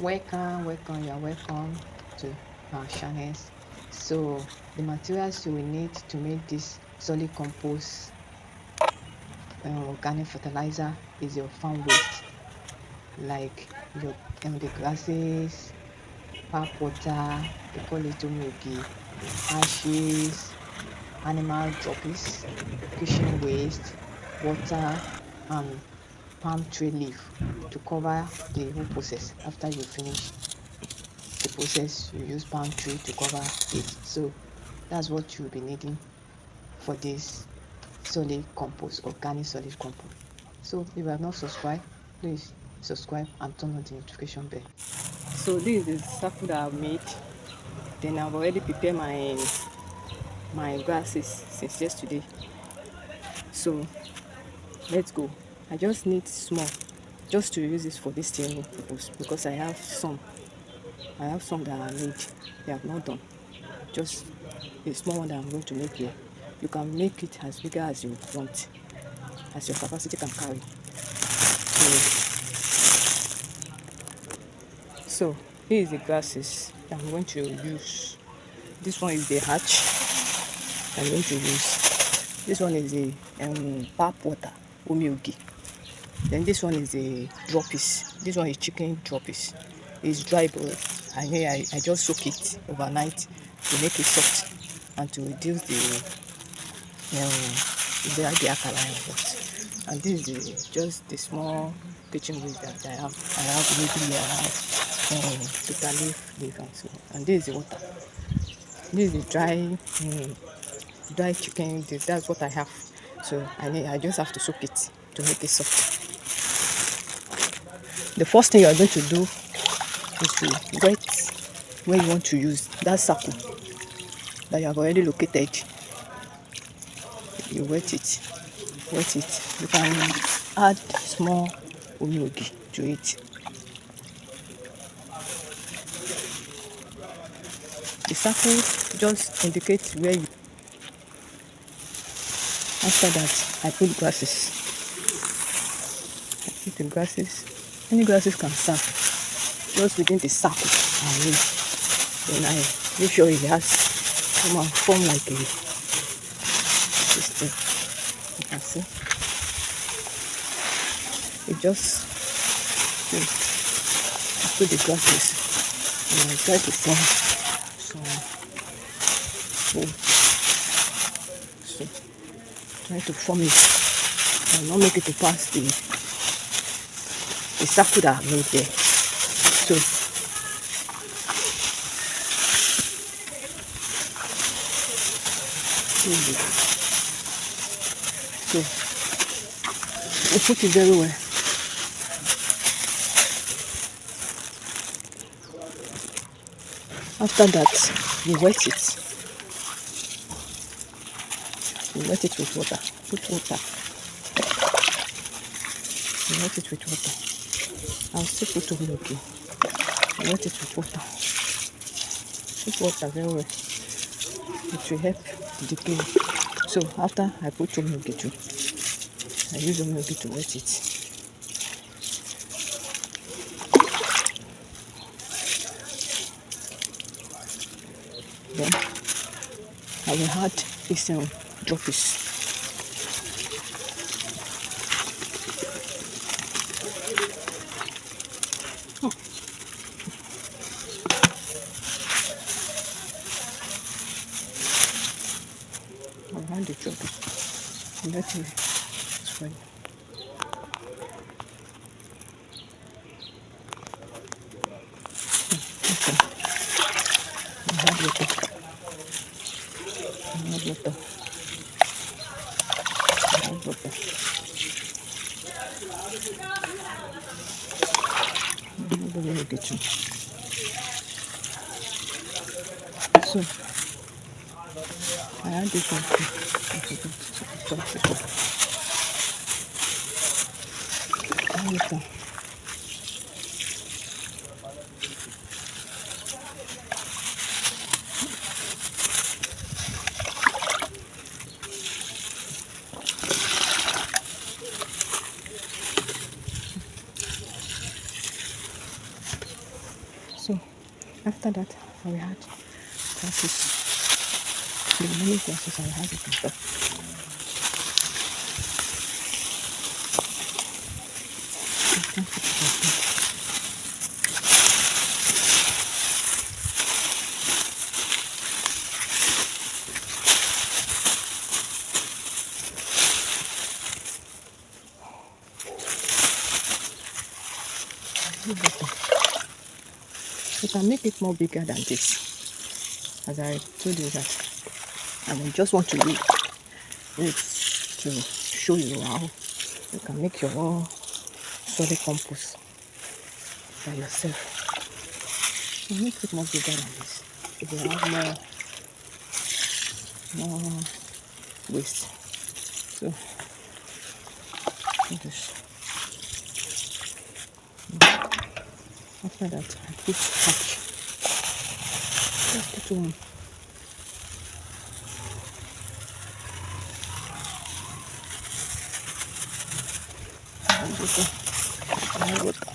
Welcome, you're welcome to our channels. So the materials you will need to make this solid compost organic fertilizer is your farm waste, like your the grasses, pap water, they call it omugi, ashes, animal droppings, kitchen waste, water, and palm tree leaf to cover the whole process. After you finish the process, you use palm tree to cover it. So that's what you'll be needing for this solid compost, organic solid compost. So if you have not subscribed, please subscribe and turn on the notification bell. So this is the circle that I've made. Then I've already prepared my grasses since yesterday. So let's go. I just need small, just to use this for this thing purpose, because I have some that I need. They have not done. Just a small one that I'm going to make here. You can make it as bigger as you want, as your capacity can carry. So here is the grasses that I'm going to use. This one is the hatch I'm going to use. This one is the pap water, omiogi. Then this one is the droppies. This one is chicken droppies. It's dry, but I just soak it overnight to make it soft and to reduce the alkaline water. And this is just the small kitchen waste that I have. I have maybe total leaf and so. And this is the water. This is the dry chicken. That's what I have. So I just have to soak it to make it soft. The first thing you are going to do is to wet where you want to use that circle that you have already located. You wet it. You can add small omiogi to it. The circle just indicates where you. After that, I put grasses. I put the grasses. Any grasses can serve. Just within the circle I need. Then I make sure it has form like a system. You can see. You just put the grasses and I try to form some hole. So try to form it and not make it to pass the circle that I made there. So you put it very well. After that, you wet it. You wet it with water. Put water. You wet it with water. I'll still put omiogi. You wet it with water. Put water very well. It will help decay. So after I put omiogi too, I use omiogi to wet it. Then I will add this droppies. I'll add the droppies. Let me spread. Okay. I add water. I add water. So I add this one too. Water. So after that, I will add grasses. The many grasses I will add it on top. Can't put it on top. You can make it more bigger than this. As I told you that I just want to read it to show you how you can make your own solid compost by yourself. You make it more bigger than this. If you have more waste. So just after that I put hatch. Just put one. And water.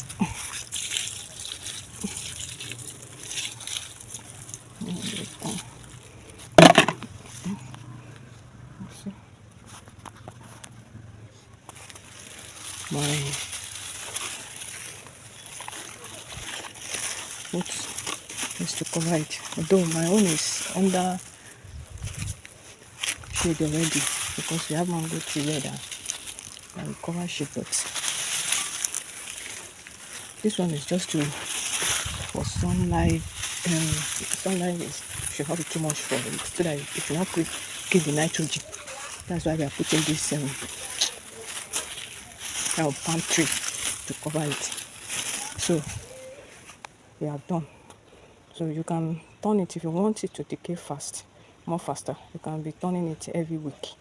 My foot is to cover it. Although my own is under shade already because we have mango tree here that will cover shade, but this one is just to for sunlight. Sunlight should not be too much for it so that it should not kill the nitrogen. That's why we are putting this palm tree to cover it. So we are done. So you can turn it if you want it to decay more faster. You can be turning it every week.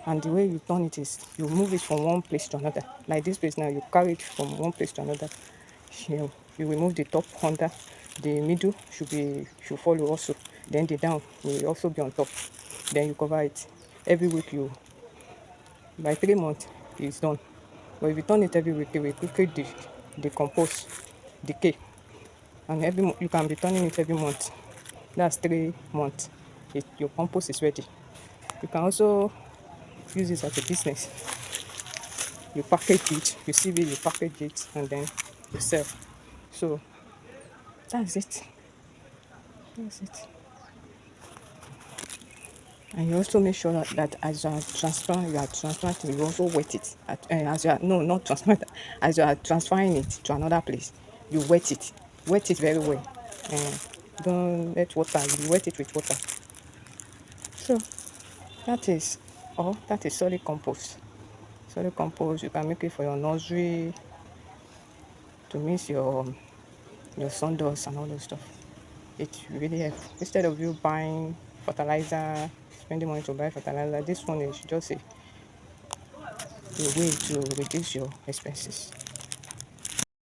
And the way you turn it is you move it from one place to another. Like this place now, you carry it from one place to another. You remove the top under, the middle should follow also. Then the down will also be on top. Then you cover it. Every week by 3 months it's done. But if you turn it every week, it will quickly decompose, decay. And you can be turning it every month. That's 3 months. Your compost is ready. You can also use this as a business. You package it, you sieve it, you package it, and then you sell. So that's it. That's it. And you also make sure that as you are transplanting, you also wet it. As you are, no, not transplant, as you are transferring it to another place, you wet it. Wet it very well. Don't let water, you wet it with water. So that is all. That is solid compost. Solid compost, you can make it for your nursery to mix your sawdust and all those stuff. It really helps. Instead of you buying fertilizer, spending money to buy fertilizer, this one is just a way to reduce your expenses.